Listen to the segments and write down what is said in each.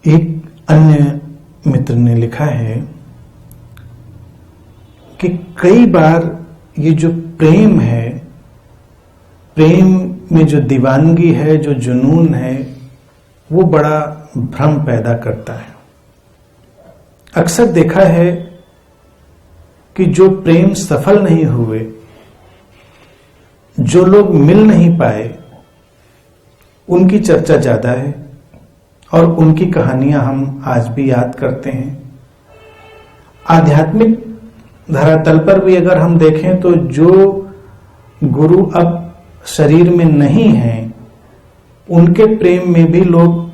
एक अन्य मित्र ने लिखा है कि कई बार ये जो प्रेम है, प्रेम में जो दीवानगी है, जो जुनून है, वो बड़ा भ्रम पैदा करता है। अक्सर देखा है कि जो प्रेम सफल नहीं हुए, जो लोग मिल नहीं पाए, उनकी चर्चा ज्यादा है और उनकी कहानियां हम आज भी याद करते हैं। आध्यात्मिक धरातल पर भी अगर हम देखें तो जो गुरु अब शरीर में नहीं हैं, उनके प्रेम में भी लोग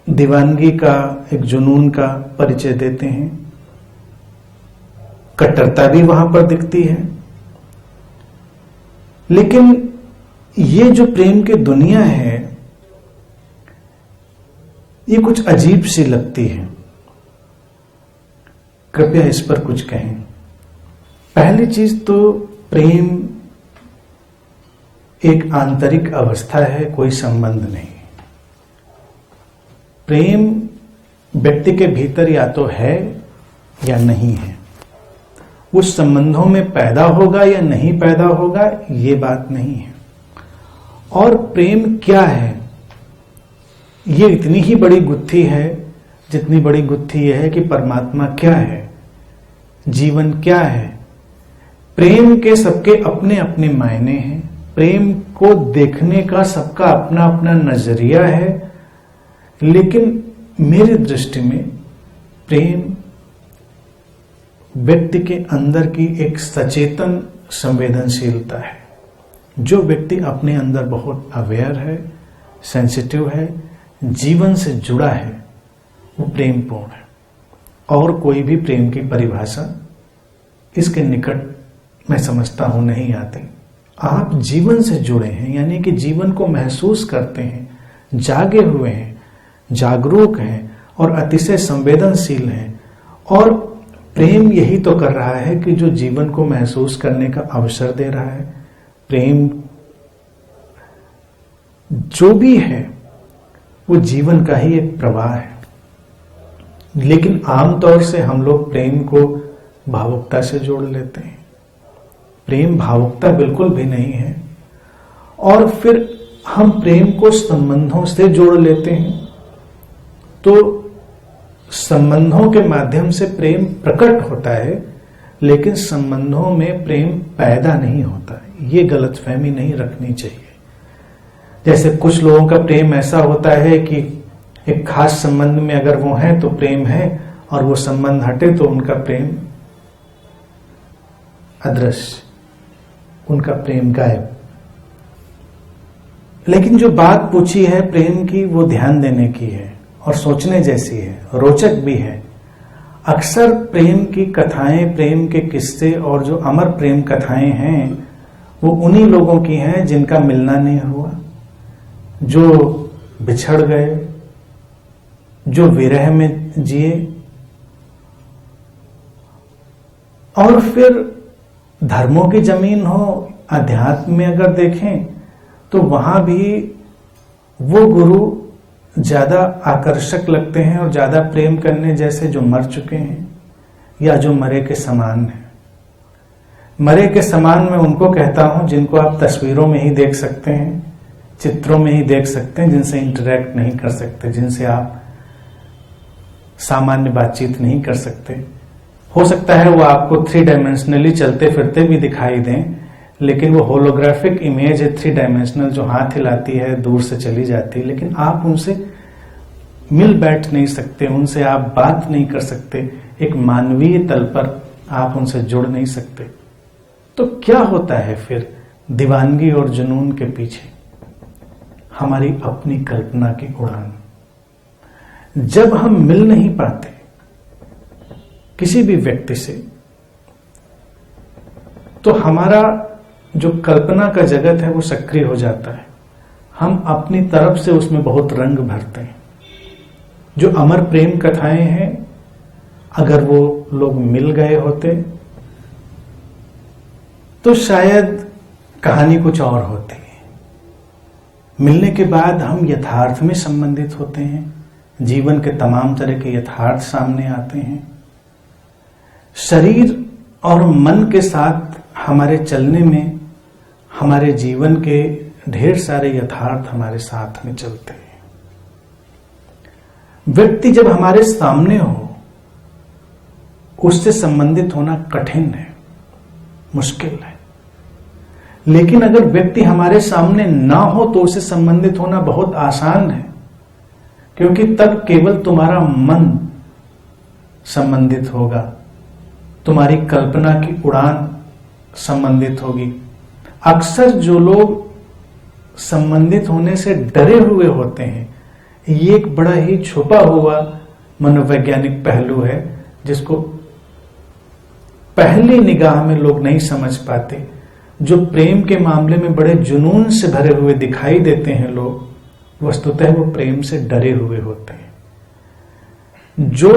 दीवानगी का, एक जुनून का परिचय देते हैं। कट्टरता भी वहां पर दिखती है। लेकिन ये जो प्रेम की दुनिया है, ये कुछ अजीब सी लगती है। कृपया इस पर कुछ कहें। पहली चीज तो प्रेम एक आंतरिक अवस्था है, कोई संबंध नहीं। प्रेम व्यक्ति के भीतर या तो है या नहीं है। उस संबंधों में पैदा होगा या नहीं पैदा होगा, ये बात नहीं है। और प्रेम क्या है, ये इतनी ही बड़ी गुत्थी है जितनी बड़ी गुत्थी यह है कि परमात्मा क्या है, जीवन क्या है। प्रेम के सबके अपने अपने मायने हैं। प्रेम को देखने का सबका अपना अपना नजरिया है। लेकिन मेरी दृष्टि में प्रेम व्यक्ति के अंदर की एक सचेतन संवेदनशीलता है। जो व्यक्ति अपने अंदर बहुत अवेयर है, सेंसिटिव है, जीवन से जुड़ा है, वो प्रेमपूर्ण है। और कोई भी प्रेम की परिभाषा इसके निकट मैं समझता हूं नहीं आती। आप जीवन से जुड़े हैं, यानी कि जीवन को महसूस करते हैं, जागे हुए हैं, जागरूक हैं और अतिशय संवेदनशील हैं। और प्रेम यही तो कर रहा है कि जो जीवन को महसूस करने का अवसर दे रहा है। प्रेम जो भी है वो जीवन का ही एक प्रवाह है। लेकिन आमतौर से हम लोग प्रेम को भावुकता से जोड़ लेते हैं। प्रेम भावुकता बिल्कुल भी नहीं है। और फिर हम प्रेम को संबंधों से जोड़ लेते हैं। तो संबंधों के माध्यम से प्रेम प्रकट होता है, लेकिन संबंधों में प्रेम पैदा नहीं होता। ये गलतफहमी नहीं रखनी चाहिए। जैसे कुछ लोगों का प्रेम ऐसा होता है कि एक खास संबंध में अगर वो हैं तो प्रेम है, और वो संबंध हटे तो उनका प्रेम अदृश्य, उनका प्रेम गायब। लेकिन जो बात पूछी है प्रेम की, वो ध्यान देने की है और सोचने जैसी है, रोचक भी है। अक्सर प्रेम की कथाएं, प्रेम के किस्से और जो अमर प्रेम कथाएं हैं, वो उन्हीं लोगों की हैं जिनका मिलना नहीं हुआ, जो बिछड़ गए, जो विरह में जिए। और फिर धर्मों की जमीन हो, अध्यात्म में अगर देखें तो वहां भी वो गुरु ज्यादा आकर्षक लगते हैं और ज्यादा प्रेम करने जैसे जो मर चुके हैं या जो मरे के समान हैं। मरे के समान मैं उनको कहता हूं जिनको आप तस्वीरों में ही देख सकते हैं, चित्रों में ही देख सकते हैं, जिनसे इंटरेक्ट नहीं कर सकते, जिनसे आप सामान्य बातचीत नहीं कर सकते। हो सकता है वो आपको 3 डायमेंशनली चलते फिरते भी दिखाई दें, लेकिन वो होलोग्राफिक इमेज है 3 डायमेंशनल, जो हाथ हिलाती है, दूर से चली जाती है, लेकिन आप उनसे मिल बैठ नहीं सकते, उनसे आप बात नहीं कर सकते, एक मानवीय तल पर आप उनसे जुड़ नहीं सकते। तो क्या होता है फिर दीवानगी और जुनून के पीछे? हमारी अपनी कल्पना की उड़ान। जब हम मिल नहीं पाते किसी भी व्यक्ति से, तो हमारा जो कल्पना का जगत है वो सक्रिय हो जाता है। हम अपनी तरफ से उसमें बहुत रंग भरते हैं। जो अमर प्रेम कथाएं हैं, अगर वो लोग मिल गए होते तो शायद कहानी कुछ और होती है। मिलने के बाद हम यथार्थ में संबंधित होते हैं, जीवन के तमाम तरह के यथार्थ सामने आते हैं। शरीर और मन के साथ हमारे चलने में हमारे जीवन के ढेर सारे यथार्थ हमारे साथ में चलते हैं। व्यक्ति जब हमारे सामने हो, उससे संबंधित होना कठिन है, मुश्किल है। लेकिन अगर व्यक्ति हमारे सामने ना हो तो उससे संबंधित होना बहुत आसान है, क्योंकि तब केवल तुम्हारा मन संबंधित होगा, तुम्हारी कल्पना की उड़ान संबंधित होगी। अक्सर जो लोग संबंधित होने से डरे हुए होते हैं, ये एक बड़ा ही छुपा हुआ मनोवैज्ञानिक पहलू है जिसको पहली निगाह में लोग नहीं समझ पाते। जो प्रेम के मामले में बड़े जुनून से भरे हुए दिखाई देते हैं लोग, वस्तुतः वो प्रेम से डरे हुए होते हैं। जो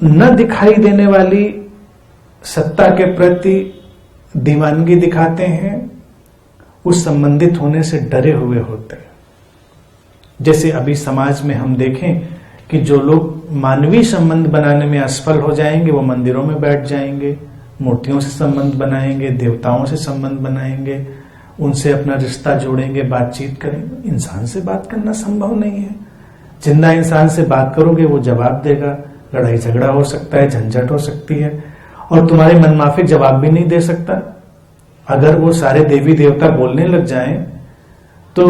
न दिखाई देने वाली सत्ता के प्रति दीवानगी दिखाते हैं, उस संबंधित होने से डरे हुए होते हैं। जैसे अभी समाज में हम देखें कि जो लोग मानवीय संबंध बनाने में असफल हो जाएंगे, वो मंदिरों में बैठ जाएंगे, मूर्तियों से संबंध बनाएंगे, देवताओं से संबंध बनाएंगे, उनसे अपना रिश्ता जोड़ेंगे, बातचीत करेंगे। इंसान से बात करना संभव नहीं है। जिंदा इंसान से बात करोगे वो जवाब देगा, लड़ाई झगड़ा हो सकता है, झंझट हो सकती है, और तुम्हारे मनमाफिक जवाब भी नहीं दे सकता। अगर वो सारे देवी देवता बोलने लग जाएं तो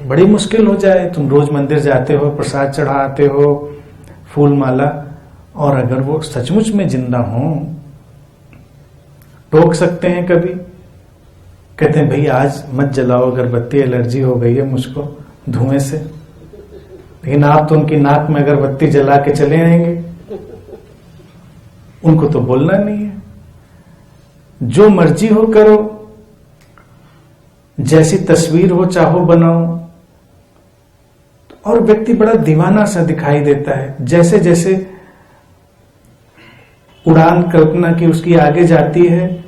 बड़ी मुश्किल हो जाए। तुम रोज मंदिर जाते हो, प्रसाद चढ़ाते हो, फूल माला, और अगर वो सचमुच में जिंदा हो, टोक सकते हैं कभी, कहते हैं भाई आज मत जलाओ अगरबत्ती, एलर्जी हो गई है मुझको धुएं से। लेकिन आप तो उनकी नाक में अगरबत्ती जला के चले आएंगे, उनको तो बोलना नहीं है। जो मर्जी हो करो, जैसी तस्वीर हो चाहो बनाओ, और व्यक्ति बड़ा दीवाना सा दिखाई देता है। जैसे जैसे उड़ान कल्पना की उसकी आगे जाती है,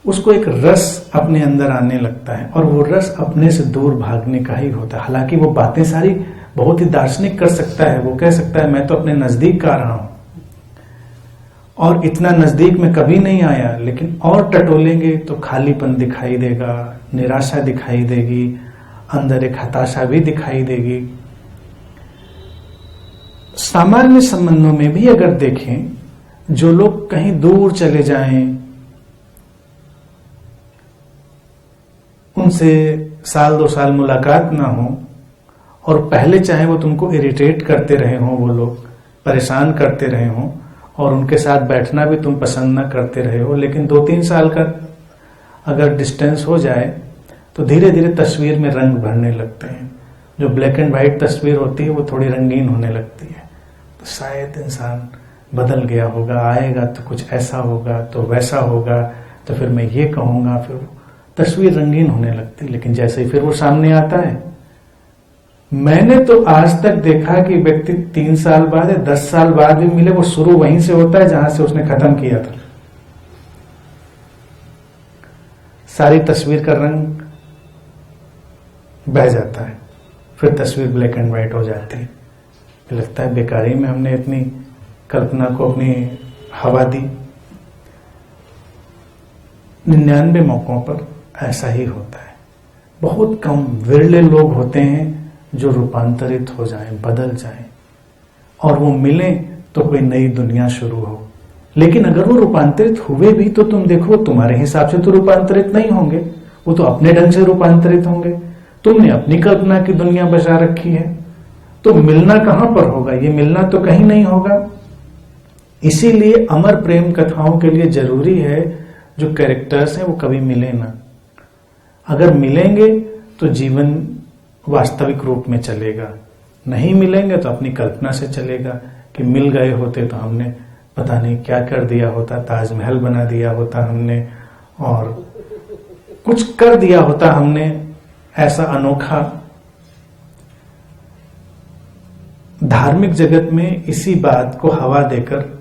उसको एक रस अपने अंदर आने लगता है, और वो रस अपने से दूर भागने का ही होता है। हालांकि वो बातें सारी बहुत ही दार्शनिक कर सकता है। वो कह सकता है मैं तो अपने नजदीक आ रहा हूं, और इतना नजदीक में कभी नहीं आया, लेकिन और टटोलेंगे तो खालीपन दिखाई देगा, निराशा दिखाई देगी, अंदर एक हताशा भी दिखाई देगी। सामान्य संबंधों में भी अगर देखें, जो लोग कहीं दूर चले जाएं, उनसे साल 2 साल मुलाकात ना हो, और पहले चाहे वो तुमको इरिटेट करते रहे हों, वो लोग परेशान करते रहे हों, और उनके साथ बैठना भी तुम पसंद ना करते रहे हो, लेकिन 2-3 साल का अगर डिस्टेंस हो जाए तो धीरे धीरे तस्वीर में रंग भरने लगते हैं। जो ब्लैक एंड व्हाइट तस्वीर होती है वो थोड़ी रंगीन होने लगती है। तो शायद इंसान बदल गया होगा, आएगा तो कुछ ऐसा होगा, तो वैसा होगा, तो फिर मैं ये कहूंगा, फिर तस्वीर रंगीन होने लगती। लेकिन जैसे ही फिर वो सामने आता है, मैंने तो आज तक देखा कि व्यक्ति 3 साल बाद या 10 साल बाद भी मिले, वो शुरू वहीं से होता है जहां से उसने खत्म किया था। सारी तस्वीर का रंग बह जाता है, फिर तस्वीर ब्लैक एंड व्हाइट हो जाती है। लगता है बेकारी में हमने इतनी कल्पना को अपनी हवा दी। 99 मौकों पर ऐसा ही होता है। बहुत कम विरले लोग होते हैं जो रूपांतरित हो जाएं, बदल जाएं, और वो मिले तो कोई नई दुनिया शुरू हो। लेकिन अगर वो रूपांतरित हुए भी तो तुम देखो, तुम्हारे हिसाब से तो रूपांतरित नहीं होंगे, वो तो अपने ढंग से रूपांतरित होंगे। तुमने अपनी कल्पना की दुनिया बसा रखी है, तो मिलना कहां पर होगा? ये मिलना तो कहीं नहीं होगा। इसीलिए अमर प्रेम कथाओं के लिए जरूरी है जो कैरेक्टर्स हैं वो कभी मिले ना। अगर मिलेंगे तो जीवन वास्तविक रूप में चलेगा, नहीं मिलेंगे तो अपनी कल्पना से चलेगा कि मिल गए होते तो हमने पता नहीं क्या कर दिया होता, ताजमहल बना दिया होता हमने, और कुछ कर दिया होता हमने ऐसा अनोखा। धार्मिक जगत में इसी बात को हवा देकर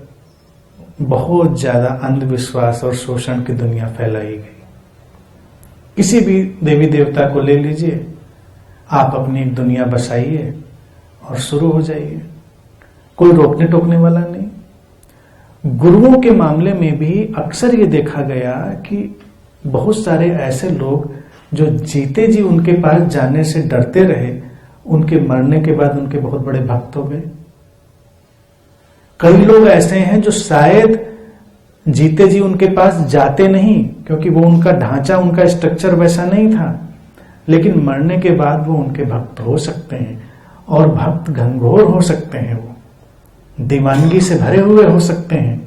बहुत ज्यादा अंधविश्वास और शोषण की दुनिया फैलाई गई। किसी भी देवी देवता को ले लीजिए, आप अपनी एक दुनिया बसाइए और शुरू हो जाइए, कोई रोकने टोकने वाला नहीं। गुरुओं के मामले में भी अक्सर ये देखा गया कि बहुत सारे ऐसे लोग जो जीते जी उनके पास जाने से डरते रहे, उनके मरने के बाद उनके बहुत बड़े भक्त हो गए। कई लोग ऐसे हैं जो शायद जीते जी उनके पास जाते नहीं, क्योंकि वो उनका ढांचा, उनका स्ट्रक्चर वैसा नहीं था, लेकिन मरने के बाद वो उनके भक्त हो सकते हैं, और भक्त घनघोर हो सकते हैं, वो दीवानगी से भरे हुए हो सकते हैं,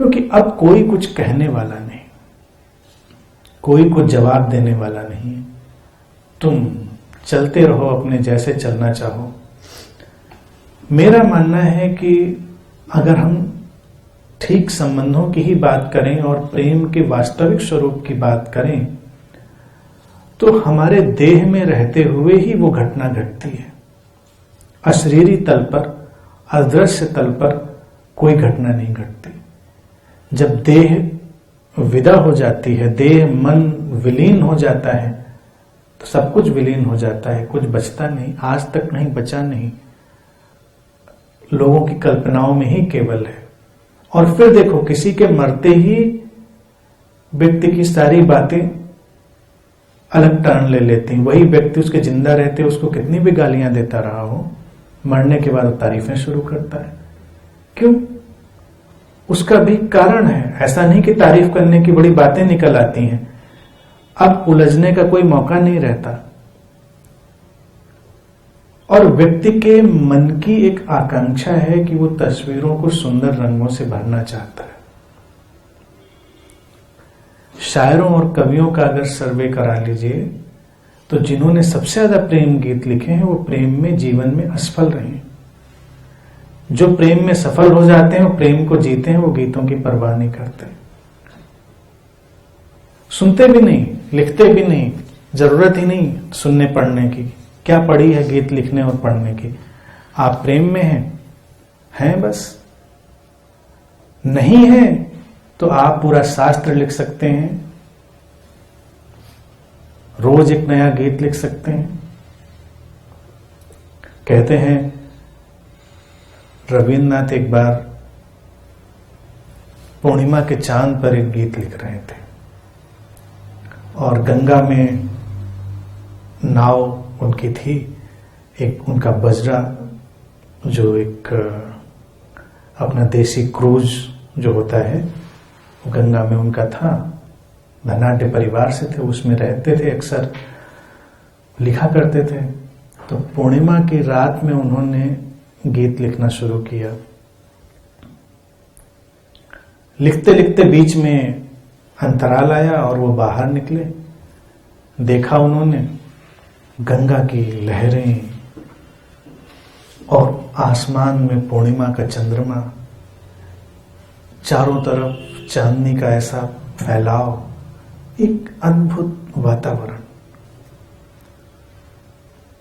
क्योंकि अब कोई कुछ कहने वाला नहीं, कोई कुछ जवाब देने वाला नहीं। तुम चलते रहो अपने जैसे चलना चाहो। मेरा मानना है कि अगर हम ठीक संबंधों की ही बात करें और प्रेम के वास्तविक स्वरूप की बात करें, तो हमारे देह में रहते हुए ही वो घटना घटती है। अशरीरी तल पर, अदृश्य तल पर कोई घटना नहीं घटती। जब देह विदा हो जाती है, देह मन विलीन हो जाता है, तो सब कुछ विलीन हो जाता है, कुछ बचता नहीं, आज तक नहीं बचा नहीं, लोगों की कल्पनाओं में ही केवल है। और फिर देखो, किसी के मरते ही व्यक्ति की सारी बातें अलग टर्न ले लेती हैं। वही व्यक्ति उसके जिंदा रहते उसको कितनी भी गालियां देता रहा हो, मरने के बाद तारीफें शुरू करता है। क्यों? उसका भी कारण है। ऐसा नहीं कि तारीफ करने की बड़ी बातें निकल आती हैं, अब उलझने का कोई मौका नहीं रहता। और व्यक्ति के मन की एक आकांक्षा है कि वो तस्वीरों को सुंदर रंगों से भरना चाहता है। शायरों और कवियों का अगर सर्वे करा लीजिए, तो जिन्होंने सबसे ज्यादा प्रेम गीत लिखे हैं वो प्रेम में, जीवन में असफल रहे हैं। जो प्रेम में सफल हो जाते हैं, वो प्रेम को जीते हैं, वो गीतों की परवाह नहीं करते, सुनते भी नहीं, लिखते भी नहीं, जरूरत ही नहीं सुनने पढ़ने की। क्या पड़ी है गीत लिखने और पढ़ने की? आप प्रेम में हैं बस। नहीं है तो आप पूरा शास्त्र लिख सकते हैं, रोज एक नया गीत लिख सकते हैं। कहते हैं रविन्द्रनाथ एक बार पूर्णिमा के चांद पर एक गीत लिख रहे थे, और गंगा में नाव उनकी थी, एक उनका बजरा, जो एक अपना देसी क्रूज जो होता है, वो गंगा में उनका था। धनाढ्य परिवार से थे, उसमें रहते थे, अक्सर लिखा करते थे। तो पूर्णिमा की रात में उन्होंने गीत लिखना शुरू किया। लिखते लिखते बीच में अंतराल आया और वो बाहर निकले। देखा उन्होंने गंगा की लहरें और आसमान में पूर्णिमा का चंद्रमा, चारों तरफ चांदनी का ऐसा फैलाव, एक अद्भुत वातावरण।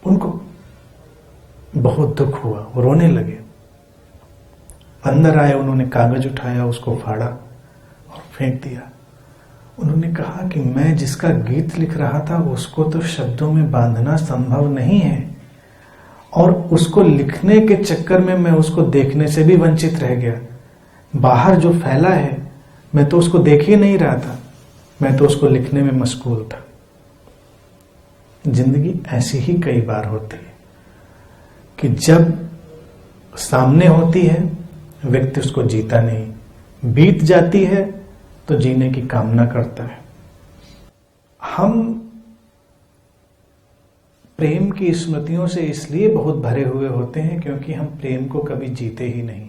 उनको बहुत दुख हुआ, वो रोने लगे। अंदर आए, उन्होंने कागज उठाया, उसको फाड़ा और फेंक दिया। उन्होंने कहा कि मैं जिसका गीत लिख रहा था उसको तो शब्दों में बांधना संभव नहीं है, और उसको लिखने के चक्कर में मैं उसको देखने से भी वंचित रह गया। बाहर जो फैला है मैं तो उसको देख ही नहीं रहा था, मैं तो उसको लिखने में मशगूल था। जिंदगी ऐसी ही कई बार होती है कि जब सामने होती है व्यक्ति उसको जीता नहीं, बीत जाती है तो जीने की कामना करता है। हम प्रेम की स्मृतियों से इसलिए बहुत भरे हुए होते हैं क्योंकि हम प्रेम को कभी जीते ही नहीं।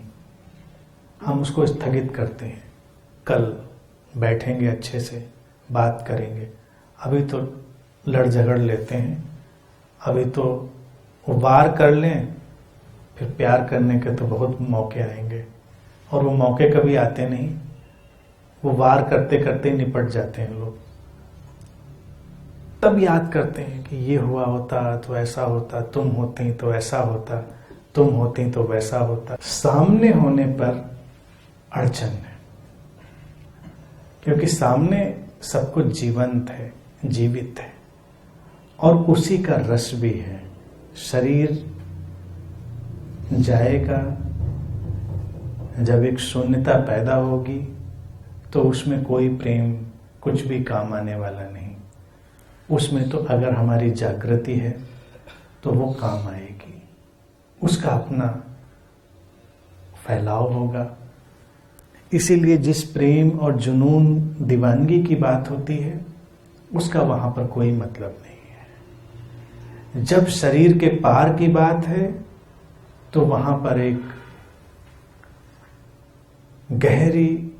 हम उसको स्थगित करते हैं, कल बैठेंगे, अच्छे से बात करेंगे, अभी तो लड़ झगड़ लेते हैं, अभी तो वार कर लें, फिर प्यार करने के तो बहुत मौके आएंगे, और वो मौके कभी आते नहीं। वो वार करते करते निपट जाते हैं लोग। तब याद करते हैं कि ये हुआ होता तो ऐसा होता, तुम होती तो ऐसा होता, तुम होती तो वैसा होता। सामने होने पर अड़चन है, क्योंकि सामने सब कुछ जीवंत है, जीवित है, और उसी का रस भी है। शरीर जाएगा, जब एक शून्यता पैदा होगी तो उसमें कोई प्रेम कुछ भी काम आने वाला नहीं। उसमें तो अगर हमारी जागृति है तो वो काम आएगी, उसका अपना फैलाव होगा। इसीलिए जिस प्रेम और जुनून दीवानगी की बात होती है उसका वहां पर कोई मतलब नहीं है। जब शरीर के पार की बात है तो वहां पर एक गहरी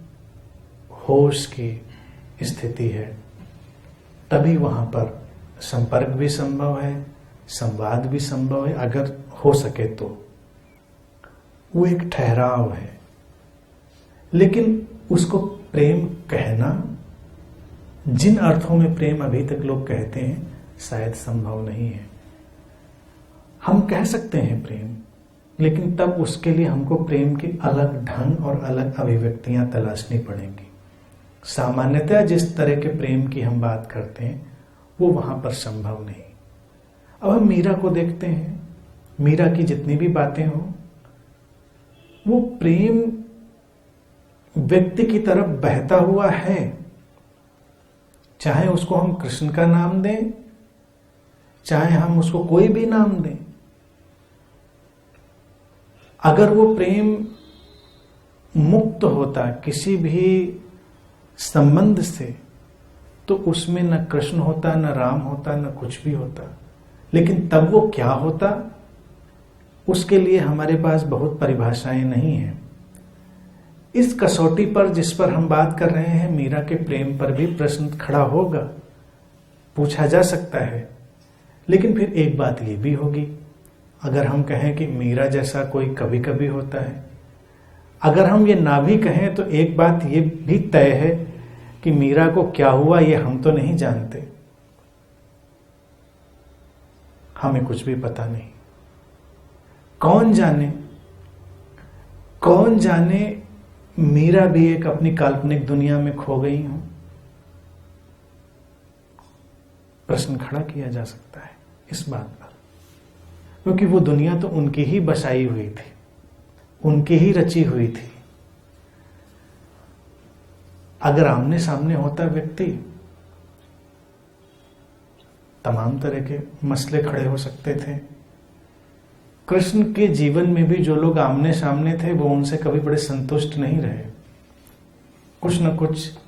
होश की स्थिति है, तभी वहां पर संपर्क भी संभव है, संवाद भी संभव है, अगर हो सके तो। वो एक ठहराव है, लेकिन उसको प्रेम कहना, जिन अर्थों में प्रेम अभी तक लोग कहते हैं, शायद संभव नहीं है। हम कह सकते हैं प्रेम, लेकिन तब उसके लिए हमको प्रेम के अलग ढंग और अलग अभिव्यक्तियां तलाशनी पड़ेंगी। सामान्यतः जिस तरह के प्रेम की हम बात करते हैं वो वहां पर संभव नहीं। अब हम मीरा को देखते हैं, मीरा की जितनी भी बातें हो, वो प्रेम व्यक्ति की तरफ बहता हुआ है, चाहे उसको हम कृष्ण का नाम दें, चाहे हम उसको कोई भी नाम दें। अगर वो प्रेम मुक्त होता किसी भी संबंध से, तो उसमें न कृष्ण होता, न राम होता, न कुछ भी होता। लेकिन तब वो क्या होता, उसके लिए हमारे पास बहुत परिभाषाएं नहीं हैं। इस कसौटी पर जिस पर हम बात कर रहे हैं, मीरा के प्रेम पर भी प्रश्न खड़ा होगा, पूछा जा सकता है। लेकिन फिर एक बात ये भी होगी, अगर हम कहें कि मीरा जैसा कोई कभी कभी होता है, अगर हम ये ना भी कहें तो एक बात ये भी तय है कि मीरा को क्या हुआ ये हम तो नहीं जानते, हमें कुछ भी पता नहीं। कौन जाने मीरा भी एक अपनी काल्पनिक दुनिया में खो गई हो। प्रश्न खड़ा किया जा सकता है इस बात पर, क्योंकि वो दुनिया तो उनकी ही बसाई हुई थी, उनकी ही रची हुई थी। अगर आमने सामने होता व्यक्ति, तमाम तरह के मसले खड़े हो सकते थे। कृष्ण के जीवन में भी जो लोग आमने सामने थे वो उनसे कभी बड़े संतुष्ट नहीं रहे, कुछ न कुछ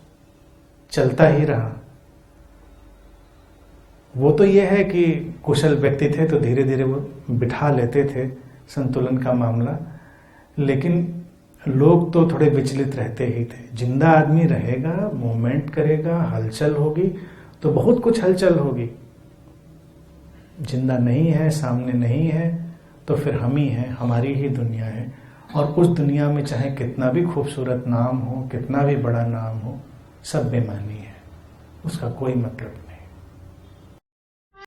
चलता ही रहा। वो तो ये है कि कुशल व्यक्ति थे तो धीरे धीरे वो बिठा लेते थे संतुलन का मामला, लेकिन लोग तो थोड़े विचलित रहते ही थे। जिंदा आदमी रहेगा, मूवमेंट करेगा, हलचल होगी तो बहुत कुछ हलचल होगी। जिंदा नहीं है, सामने नहीं है, तो फिर हम ही हैं, हमारी ही दुनिया है। और उस दुनिया में चाहे कितना भी खूबसूरत नाम हो, कितना भी बड़ा नाम हो, सब बेमानी है, उसका कोई मतलब नहीं।